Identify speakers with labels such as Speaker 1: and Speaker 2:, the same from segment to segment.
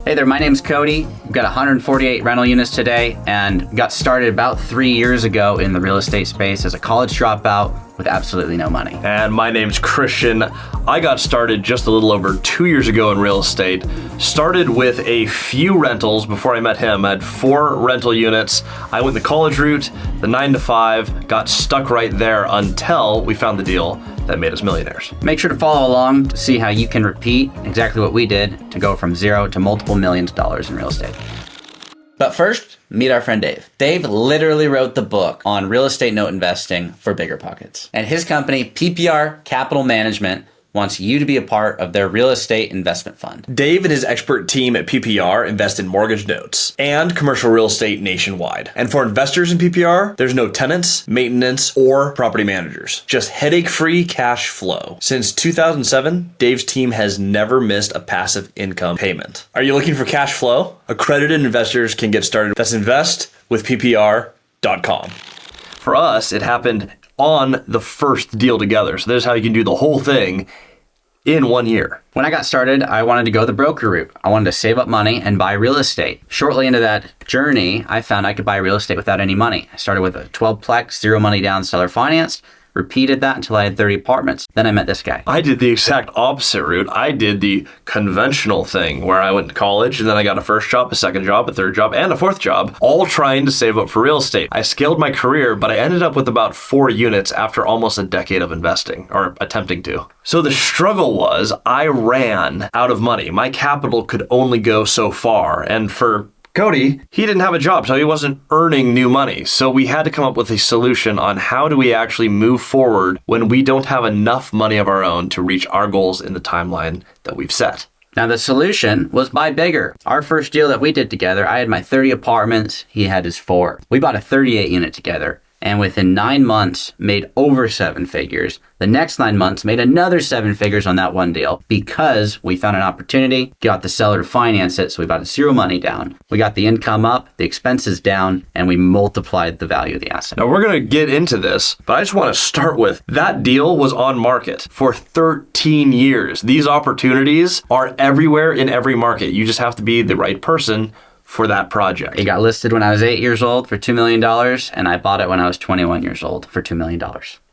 Speaker 1: Hey there, my name's Cody. We've got 148 rental units today and got started about 3 years ago in the real estate space as a college dropout with absolutely no money.
Speaker 2: And my name's Christian. I got started just a little over 2 years ago in real estate. Started with a few rentals before I met him. I had 4 rental units. I went the college route, the 9 to 5, got stuck right there until we found the deal that made us millionaires.
Speaker 1: Make sure to follow along to see how you can repeat exactly what we did to go from zero to multiple millions of dollars in real estate. But first, meet our friend Dave. Dave literally wrote the book on real estate note investing for BiggerPockets. And his company, PPR Capital Management, wants you to be a part of their real estate investment fund.
Speaker 2: Dave and his expert team at PPR invest in mortgage notes and commercial real estate nationwide. And for investors in PPR, there's no tenants, maintenance, or property managers. Just headache-free cash flow. Since 2007, Dave's team has never missed a passive income payment. Are you looking for cash flow? Accredited investors can get started. That's investwithppr.com. For us, it happened on the first deal together. So this is how you can do the whole thing in 1 year.
Speaker 1: When I got started, I wanted to go the broker route. I wanted to save up money and buy real estate. Shortly into that journey, I found I could buy real estate without any money. I started with a 12-plex, zero money down, seller financed. Repeated that until I had 30 apartments. Then I met this guy.
Speaker 2: I did the exact opposite route. I did the conventional thing where I went to college and then I got a first job, a second job, a third job, and a fourth job, all trying to save up for real estate. I scaled my career, but I ended up with about 4 units after almost a decade of investing, or attempting to. So the struggle was I ran out of money. My capital could only go so far. And for Cody, he didn't have a job, so he wasn't earning new money. So we had to come up with a solution on how do we actually move forward when we don't have enough money of our own to reach our goals in the timeline that we've set.
Speaker 1: Now the solution was buy bigger. Our first deal that we did together, I had my 30 apartments, he had his 4. We bought a 38 unit together and within 9 months made over 7 figures. The next 9 months made another 7 figures on that one deal because we found an opportunity, got the seller to finance it, so we bought zero money down. We got the income up, the expenses down, and we multiplied the value of the asset.
Speaker 2: Now we're going to get into this, but I just want to start with that deal was on market for 13 years. These opportunities are everywhere in every market. You just have to be the right person for that project.
Speaker 1: It got listed when I was 8 years old for $2 million, and I bought it when I was 21 years old for $2 million.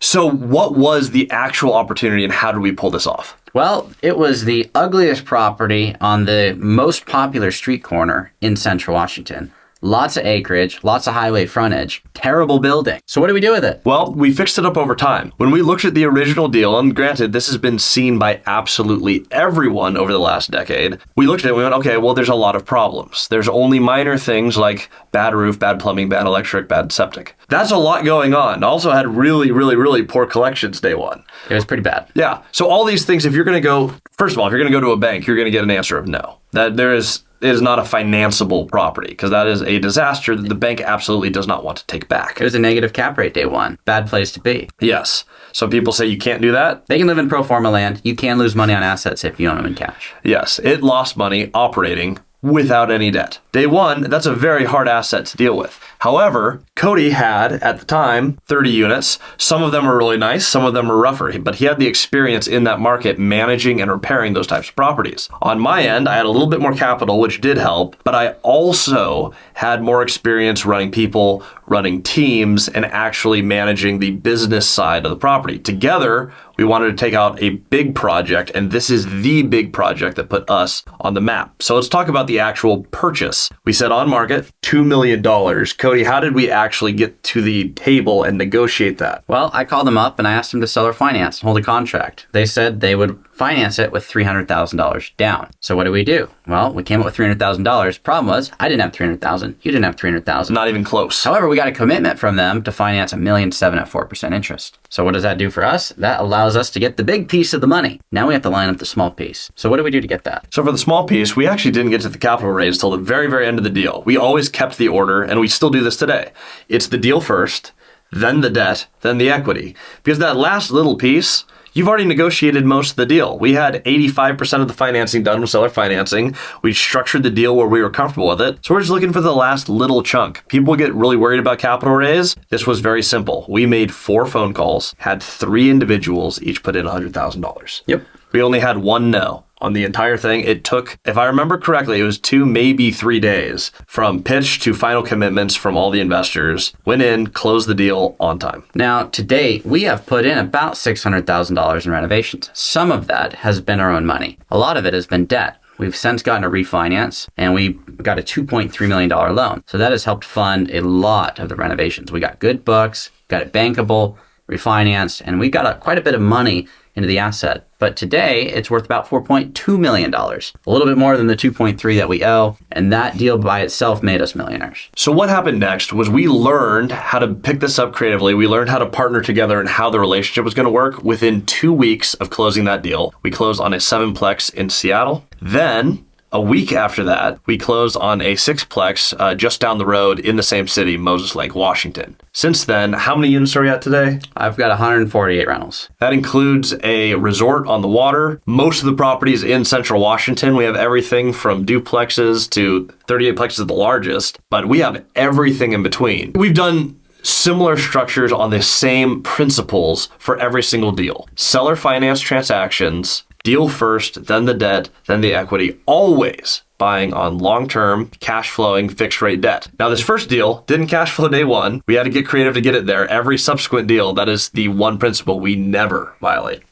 Speaker 2: So what was the actual opportunity and how did we pull this off?
Speaker 1: Well, it was the ugliest property on the most popular street corner in Central Washington. Lots of acreage, lots of highway frontage, terrible building. So what do we do with it?
Speaker 2: Well, we fixed it up over time. When we looked at the original deal, and granted, this has been seen by absolutely everyone over the last decade, we looked at it and we went, okay, well, there's a lot of problems. There's only minor things like bad roof, bad plumbing, bad electric, bad septic. That's a lot going on. Also had really poor collections day one.
Speaker 1: It was pretty bad.
Speaker 2: Yeah. So all these things, if you're going to go, first of all, if you're going to go to a bank, you're going to get an answer of no. That there is not a financeable property because that is a disaster that the bank absolutely does not want to take back.
Speaker 1: It was a negative cap rate day one. Bad place to be.
Speaker 2: Yes. Some people say you can't do that.
Speaker 1: They can live in pro forma land. You can lose money on assets if you own them in cash.
Speaker 2: Yes. It lost money operating without any debt. Day one, that's a very hard asset to deal with. However, Cody had, at the time, 30 units. Some of them were really nice, some of them were rougher, but he had the experience in that market managing and repairing those types of properties. On my end, I had a little bit more capital, which did help, but I also had more experience running people, running teams, and actually managing the business side of the property. Together, we wanted to take out a big project, and this is the big project that put us on the map. So let's talk about the actual purchase. We said on market, $2 million. Cody, how did we actually get to the table and negotiate that?
Speaker 1: Well, I called them up and I asked them to sell or finance, hold a contract. They said they would finance it with $300,000 down. So what did we do? Well, we came up with $300,000. Problem was, I didn't have $300,000. You didn't have $300,000.
Speaker 2: Not even close.
Speaker 1: However, we got a commitment from them to finance $1.7 million at 4% interest. So what does that do for us? That allows us to get the big piece of the money. Now we have to line up the small piece. So what do we do to get that?
Speaker 2: So for the small piece, we actually didn't get to the capital raise till the very end of the deal. We always kept the order, and we still do this today. It's the deal first, then the debt, then the equity. Because that last little piece, you've already negotiated most of the deal. We had 85% of the financing done with seller financing. We structured the deal where we were comfortable with it. So we're just looking for the last little chunk. People get really worried about capital raise. This was very simple. We made 4 phone calls, had 3 individuals, each put in $100,000.
Speaker 1: Yep.
Speaker 2: We only had one no on the entire thing. It took, if I remember correctly, it was 2, maybe 3 days from pitch to final commitments from all the investors. Went in, closed the deal on time.
Speaker 1: Now, to date, we have put in about $600,000 in renovations. Some of that has been our own money. A lot of it has been debt. We've since gotten a refinance, and we got a $2.3 million loan. So that has helped fund a lot of the renovations. We got good books, got it bankable, refinanced, and we got quite a bit of money into the asset. But today, it's worth about $4.2 million, a little bit more than the 2.3 that we owe, and that deal by itself made us millionaires.
Speaker 2: So what happened next was we learned how to pick this up creatively. We learned how to partner together and how the relationship was going to work. Within 2 weeks of closing that deal, we closed on a 7-plex in Seattle. Then, a week after that, we closed on a 6-plex just down the road in the same city, Moses Lake, Washington. Since then, how many units are we at today?
Speaker 1: I've got 148 rentals.
Speaker 2: That includes a resort on the water. Most of the properties in central Washington. We have everything from duplexes to 38 plexes, the largest, but we have everything in between. We've done similar structures on the same principles for every single deal. Seller finance transactions, deal first, then the debt, then the equity, always buying on long-term, cash-flowing, fixed-rate debt. Now, this first deal didn't cash flow day one. We had to get creative to get it there. Every subsequent deal, that is the one principle we never violate.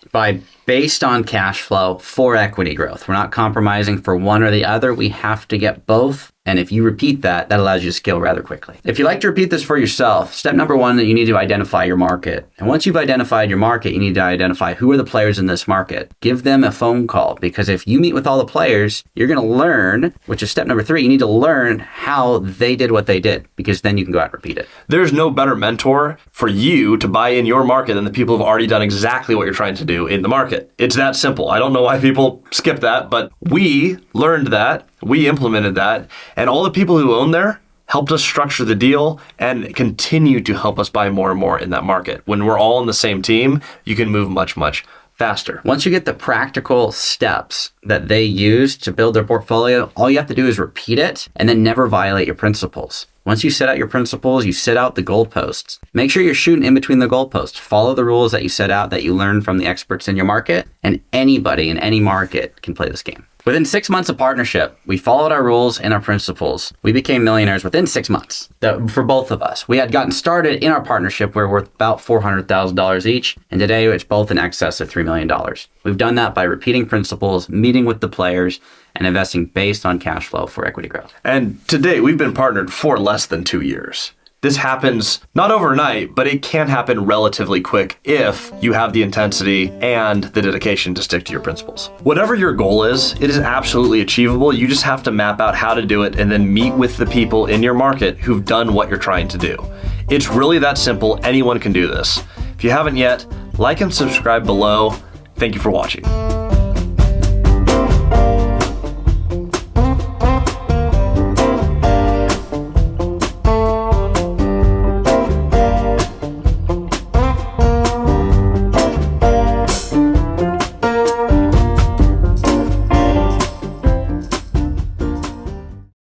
Speaker 1: Based on cash flow for equity growth. We're not compromising for one or the other. We have to get both. And if you repeat that, that allows you to scale rather quickly. If you like to repeat this for yourself, step number 1, that you need to identify your market. And once you've identified your market, you need to identify who are the players in this market. Give them a phone call, because if you meet with all the players, you're going to learn, which is step number 3, you need to learn how they did what they did, because then you can go out and repeat it.
Speaker 2: There's no better mentor for you to buy in your market than the people who've already done exactly what you're trying to do in the market. It's that simple. I don't know why people skip that, but we learned that. We implemented that, and all the people who own there helped us structure the deal and continue to help us buy more and more in that market. When we're all on the same team, you can move much, much faster.
Speaker 1: Once you get the practical steps that they use to build their portfolio, all you have to do is repeat it and then never violate your principles. Once you set out your principles, you set out the goalposts. Make sure you're shooting in between the goalposts. Follow the rules that you set out, that you learn from the experts in your market, and anybody in any market can play this game. Within 6 months of partnership, we followed our rules and our principles. We became millionaires within 6 months for both of us. We had gotten started in our partnership. We're worth about $400,000 each, and today it's both in excess of $3 million. We've done that by repeating principles, meeting with the players, and investing based on cash flow for equity growth.
Speaker 2: And today, we've been partnered for less than 2 years. This happens not overnight, but it can happen relatively quick if you have the intensity and the dedication to stick to your principles. Whatever your goal is, it is absolutely achievable. You just have to map out how to do it and then meet with the people in your market who've done what you're trying to do. It's really that simple. Anyone can do this. If you haven't yet, like and subscribe below. Thank you for watching.